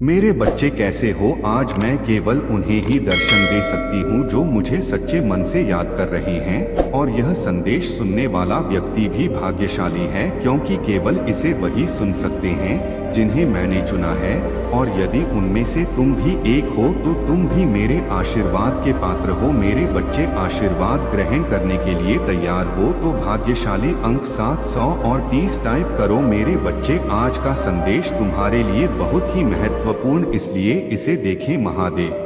मेरे बच्चे कैसे हो। आज मैं केवल उन्हें ही दर्शन दे सकती हूँ जो मुझे सच्चे मन से याद कर रहे हैं, और यह संदेश सुनने वाला व्यक्ति भी भाग्यशाली है, क्योंकि केवल इसे वही सुन सकते हैं जिन्हें मैंने चुना है। और यदि उनमें से तुम भी एक हो तो तुम भी मेरे आशीर्वाद के पात्र हो। मेरे बच्चे, आशीर्वाद ग्रहण करने के लिए तैयार हो तो भाग्यशाली अंक 730 टाइप करो। मेरे बच्चे, आज का संदेश तुम्हारे लिए बहुत ही महत्वपूर्ण, इसलिए इसे देखें। महादेव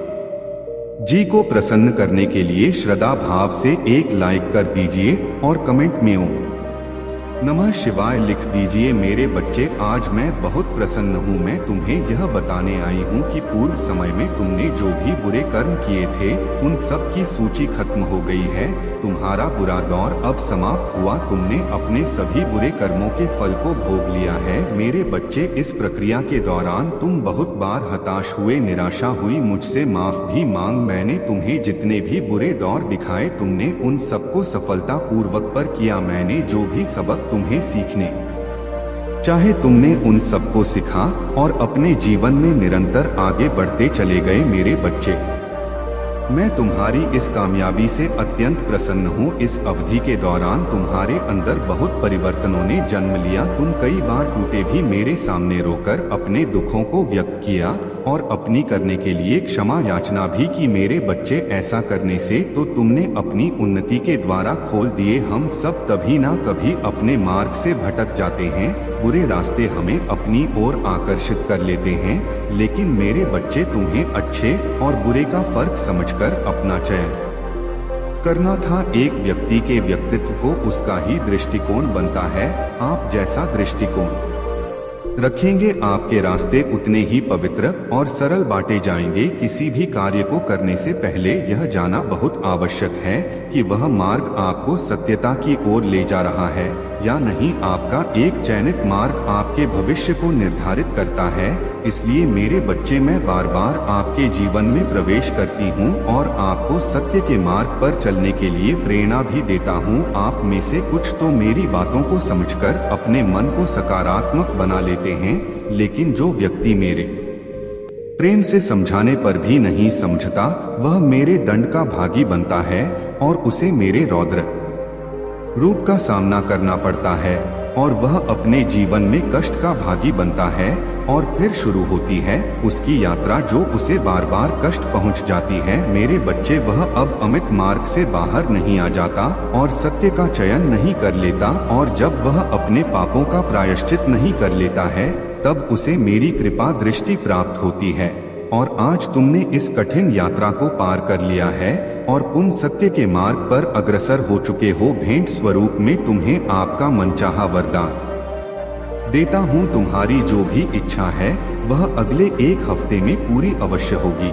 जी को प्रसन्न करने के लिए श्रद्धा भाव से एक लाइक कर दीजिए और कमेंट में ओम नमः शिवाय लिख दीजिए। मेरे बच्चे, आज मैं बहुत प्रसन्न हूँ। मैं तुम्हें यह बताने आई हूँ कि पूर्व समय में तुमने जो भी बुरे कर्म किए थे उन सब की सूची खत्म हो गई है। तुम्हारा बुरा दौर अब समाप्त हुआ। तुमने अपने सभी बुरे कर्मों के फल को भोग लिया है। मेरे बच्चे, इस प्रक्रिया के दौरान तुम बहुत बार हताश हुए, निराशा हुई, मुझसे माफ भी मांग। मैंने तुम्हें जितने भी बुरे दौर दिखाए तुमने उन सबको सफलता पूर्वक पर किया। मैंने जो भी सबक तुम्हें सीखने चाहे तुमने उन सबको सीखा और अपने जीवन में निरंतर आगे बढ़ते चले गए। मेरे बच्चे, मैं तुम्हारी इस कामयाबी से अत्यंत प्रसन्न हूँ। इस अवधि के दौरान तुम्हारे अंदर बहुत परिवर्तनों ने जन्म लिया। तुम कई बार टूटे भी मेरे सामने रोकर अपने दुखों को व्यक्त किया और अपनी करने के लिए क्षमा याचना भी की। मेरे बच्चे, ऐसा करने से तो तुमने अपनी उन्नति के द्वारा खोल दिए। हम सब कभी ना कभी अपने मार्ग से भटक जाते हैं, बुरे रास्ते हमें अपनी ओर आकर्षित कर लेते हैं, लेकिन मेरे बच्चे, तुम्हें अच्छे और बुरे का फर्क समझकर अपना चयन करना था। एक व्यक्ति के व्यक्तित्व को उसका ही दृष्टिकोण बनता है। आप जैसा दृष्टिकोण रखेंगे, आपके रास्ते उतने ही पवित्र और सरल बांटे जाएंगे। किसी भी कार्य को करने से पहले यह जाना बहुत आवश्यक है कि वह मार्ग आपको सत्यता की ओर ले जा रहा है या नहीं। आपका एक चयनित मार्ग आपके भविष्य को निर्धारित करता है। इसलिए मेरे बच्चे, मैं बार बार आपके जीवन में प्रवेश करती हूँ और आपको सत्य के मार्ग पर चलने के लिए प्रेरणा भी देता हूँ। आप में से कुछ तो मेरी बातों को समझकर अपने मन को सकारात्मक बना लेते हैं, लेकिन जो व्यक्ति मेरे प्रेम से समझाने पर भी नहीं समझता, वह मेरे दंड का भागी बनता है और उसे मेरे रौद्र रूप का सामना करना पड़ता है, और वह अपने जीवन में कष्ट का भागी बनता है। और फिर शुरू होती है उसकी यात्रा, जो उसे बार बार कष्ट पहुंच जाती है। मेरे बच्चे, वह अब अमित मार्ग से बाहर नहीं आ जाता और सत्य का चयन नहीं कर लेता, और जब वह अपने पापों का प्रायश्चित नहीं कर लेता है तब उसे मेरी कृपा दृष्टि प्राप्त होती है। और आज तुमने इस कठिन यात्रा को पार कर लिया है और पुण्य सत्य के मार्ग पर अग्रसर हो चुके हो। भेंट स्वरूप में तुम्हें आपका मनचाहा वरदान देता हूँ। तुम्हारी जो भी इच्छा है वह अगले एक हफ्ते में पूरी अवश्य होगी।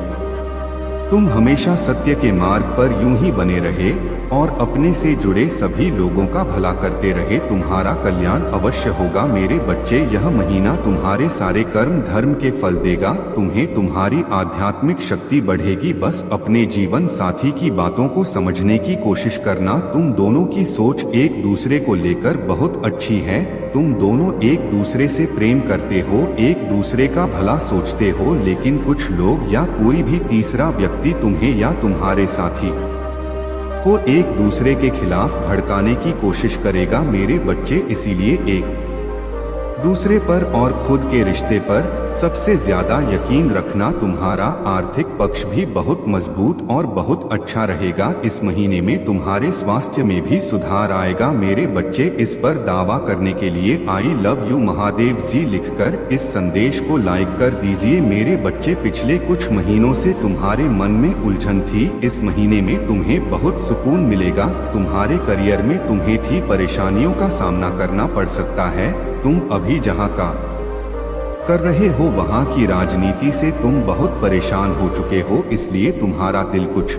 तुम हमेशा सत्य के मार्ग पर यूं ही बने रहे और अपने से जुड़े सभी लोगों का भला करते रहे। तुम्हारा कल्याण अवश्य होगा। मेरे बच्चे, यह महीना तुम्हारे सारे कर्म धर्म के फल देगा। तुम्हें तुम्हारी आध्यात्मिक शक्ति बढ़ेगी। बस अपने जीवन साथी की बातों को समझने की कोशिश करना। तुम दोनों की सोच एक दूसरे को लेकर बहुत अच्छी है। तुम दोनों एक दूसरे से प्रेम करते हो, एक दूसरे का भला सोचते हो, लेकिन कुछ लोग या कोई भी तीसरा व्यक्ति तुम्हें या तुम्हारे साथी को एक दूसरे के खिलाफ भड़काने की कोशिश करेगा। मेरे बच्चे, इसीलिए एक दूसरे पर और खुद के रिश्ते पर सबसे ज्यादा यकीन रखना। तुम्हारा आर्थिक पक्ष भी बहुत मजबूत और बहुत अच्छा रहेगा। इस महीने में तुम्हारे स्वास्थ्य में भी सुधार आएगा। मेरे बच्चे, इस पर दावा करने के लिए आई लव यू महादेव जी लिखकर इस संदेश को लाइक कर दीजिए। मेरे बच्चे, पिछले कुछ महीनों से तुम्हारे मन में उलझन थी। इस महीने में तुम्हें बहुत सुकून मिलेगा। तुम्हारे करियर में तुम्हें थी परेशानियों का सामना करना पड़ सकता है। तुम अभी जहाँ काम कर रहे हो वहाँ की राजनीति से तुम बहुत परेशान हो चुके हो, इसलिए तुम्हारा दिल कुछ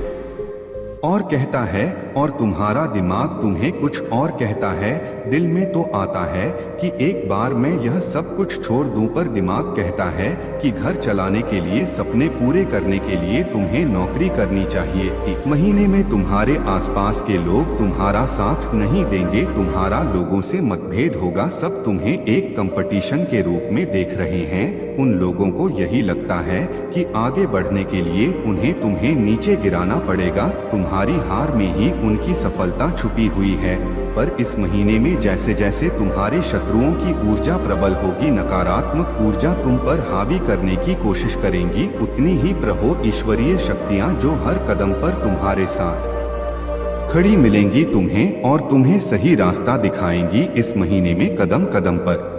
और कहता है और तुम्हारा दिमाग तुम्हें कुछ और कहता है। दिल में तो आता है कि एक बार मैं यह सब कुछ छोड़ दूं, पर दिमाग कहता है कि घर चलाने के लिए, सपने पूरे करने के लिए तुम्हें नौकरी करनी चाहिए। एक महीने में तुम्हारे आसपास के लोग तुम्हारा साथ नहीं देंगे। तुम्हारा लोगों से मतभेद होगा। सब तुम्हें एक कंपटीशन के रूप में देख रहे हैं। उन लोगों को यही लगता है कि आगे बढ़ने के लिए उन्हें तुम्हें नीचे गिराना पड़ेगा। तुम्हारी हार में ही उनकी सफलता छुपी हुई है। पर इस महीने में जैसे जैसे तुम्हारे शत्रुओं की ऊर्जा प्रबल होगी, नकारात्मक ऊर्जा तुम पर हावी करने की कोशिश करेंगी, उतनी ही प्रहो ईश्वरीय शक्तियाँ जो हर कदम पर तुम्हारे साथ खड़ी मिलेंगी तुम्हें और तुम्हें सही रास्ता दिखाएंगी। इस महीने में कदम कदम पर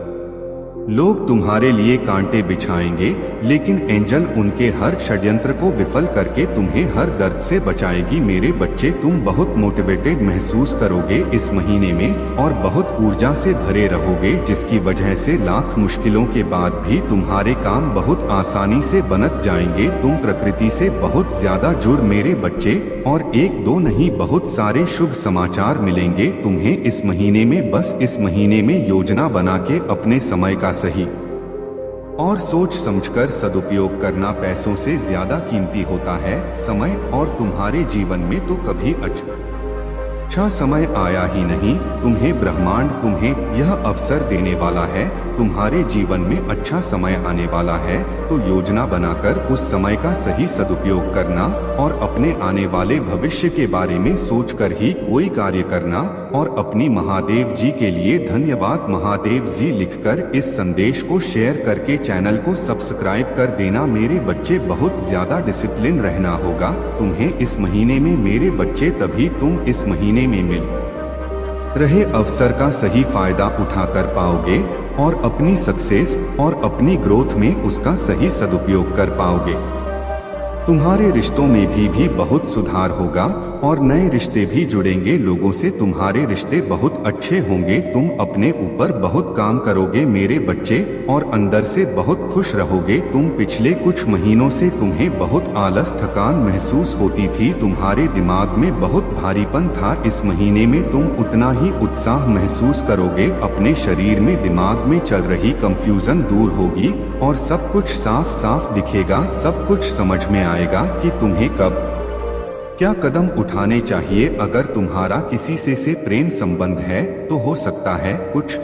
लोग तुम्हारे लिए कांटे बिछाएंगे, लेकिन एंजल उनके हर षड्यंत्र को विफल करके तुम्हें हर दर्द से बचाएगी। मेरे बच्चे, तुम बहुत मोटिवेटेड महसूस करोगे इस महीने में और बहुत ऊर्जा से भरे रहोगे, जिसकी वजह से लाख मुश्किलों के बाद भी तुम्हारे काम बहुत आसानी से बन जाएंगे। तुम प्रकृति से बहुत ज्यादा जुड़ मेरे बच्चे, और एक दो नहीं बहुत सारे शुभ समाचार मिलेंगे तुम्हें इस महीने में। बस इस महीने में योजना बना के अपने समय का सही और सोच समझकर सदुपयोग करना पैसों से ज्यादा कीमती होता है समय, और तुम्हारे जीवन में तो कभी अच्छा समय आया ही नहीं। तुम्हें ब्रह्मांड तुम्हें यह अवसर देने वाला है, तुम्हारे जीवन में अच्छा समय आने वाला है, तो योजना बनाकर उस समय का सही सदुपयोग करना और अपने आने वाले भविष्य के बारे में सोचकर ही कोई कार्य करना। और अपनी महादेव जी के लिए धन्यवाद महादेव जी लिखकर इस संदेश को शेयर करके चैनल को सब्सक्राइब कर देना। मेरे बच्चे, बहुत ज्यादा डिसिप्लिन रहना होगा तुम्हें इस महीने में मेरे बच्चे, तभी तुम इस महीने में मिल रहे अवसर का सही फायदा उठाकर पाओगे और अपनी सक्सेस और अपनी ग्रोथ में उसका सही सदुपयोग कर पाओगे। तुम्हारे रिश्तों में भी बहुत सुधार होगा और नए रिश्ते भी जुड़ेंगे लोगों से। तुम्हारे रिश्ते बहुत अच्छे होंगे, तुम अपने ऊपर बहुत काम करोगे मेरे बच्चे और अंदर से बहुत खुश रहोगे तुम। पिछले कुछ महीनों से तुम्हें बहुत आलस थकान महसूस होती थी, तुम्हारे दिमाग में बहुत भारीपन था। इस महीने में तुम उतना ही उत्साह महसूस करोगे, अपने शरीर में दिमाग में चल रही कंफ्यूजन दूर होगी और सब कुछ साफ साफ दिखेगा। सब कुछ समझ में आएगा कि तुम्हें कब क्या कदम उठाने चाहिए। अगर तुम्हारा किसी से प्रेम संबंध है तो हो सकता है कुछ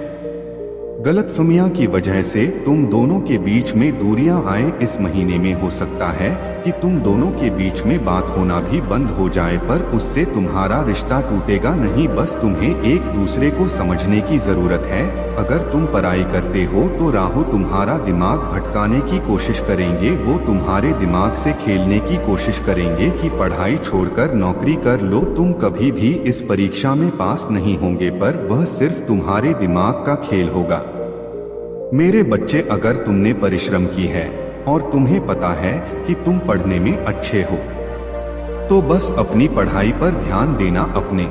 गलतफहमियां की वजह से तुम दोनों के बीच में दूरियां आए। इस महीने में हो सकता है कि तुम दोनों के बीच में बात होना भी बंद हो जाए, पर उससे तुम्हारा रिश्ता टूटेगा नहीं। बस तुम्हें एक दूसरे को समझने की जरूरत है। अगर तुम पढ़ाई करते हो तो राहु तुम्हारा दिमाग भटकाने की कोशिश करेंगे, वो तुम्हारे दिमाग से खेलने की कोशिश करेंगे कि पढ़ाई छोड़कर नौकरी कर लो। तुम कभी भी इस परीक्षा में पास नहीं होंगे, पर वह सिर्फ तुम्हारे दिमाग का खेल होगा। मेरे बच्चे, अगर तुमने परिश्रम की है और तुम्हें पता है कि तुम पढ़ने में अच्छे हो, तो बस अपनी पढ़ाई पर ध्यान देना। अपने